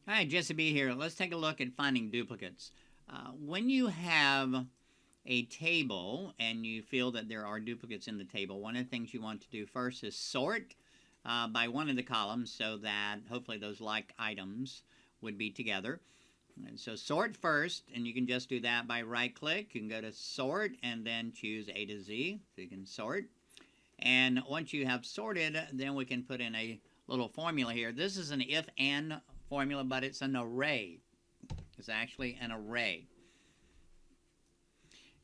Hi, Jesseb here. Let's take a look at finding duplicates. When you have a table and you feel that there are duplicates in the table, one of the things you want to do first is sort by one of the columns so that hopefully those like items would be together. And so sort first, and you can just do that by right click. You can go to sort and then choose A to Z, so you can sort. And once you have sorted, then we can put in a little formula here. This is an if and formula, but it's an array. It's actually an array.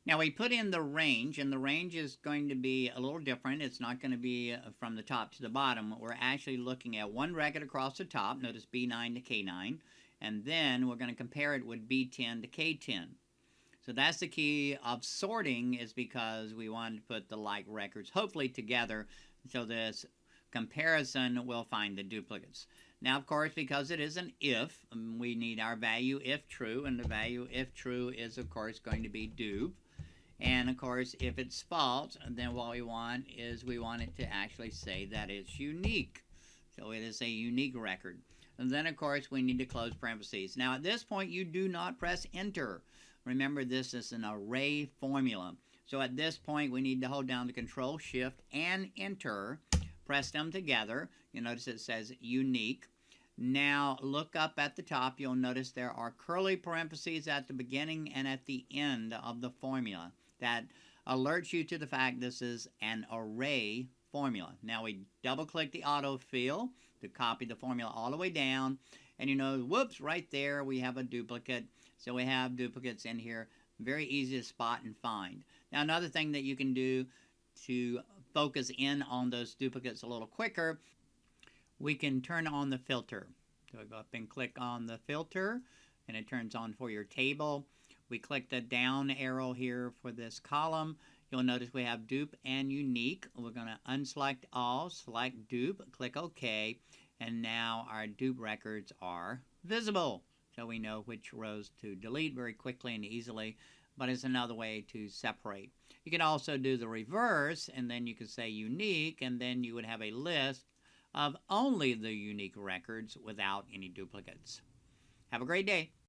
Now we put in the range, and the range is going to be a little different. It's not going to be from the top to the bottom. We're actually looking at one record across the top. Notice B9 to K9. And then we're going to compare it with B10 to K10. So that's the key of sorting, is because we want to put the like records hopefully together, so this comparison will find the duplicates. Now, of course, because it is an if, we need our value if true, and the value if true is, of course, going to be dupe. And, of course, if it's false, then what we want is we want it to actually say that it's unique. So it is a unique record. And then, of course, we need to close parentheses. Now, at this point, you do not press enter. Remember, this is an array formula. So at this point, we need to hold down the Control, Shift, and Enter. Press them together. You'll notice it says unique. Now, look up at the top. You'll notice there are curly parentheses at the beginning and at the end of the formula. That alerts you to the fact this is an array formula. Now, we double-click the autofill to copy the formula all the way down. And you know, whoops, right there we have a duplicate. So we have duplicates in here. Very easy to spot and find. Now, another thing that you can do to focus in on those duplicates a little quicker, we can turn on the filter. So I go up and click on the filter, and it turns on for your table. We click the down arrow here for this column. You'll notice we have dupe and unique. We're going to unselect all, select dupe, click OK, and now our dupe records are visible. So we know which rows to delete very quickly and easily, but it's another way to separate. You can also do the reverse, and then you could say unique, and then you would have a list of only the unique records without any duplicates. Have a great day.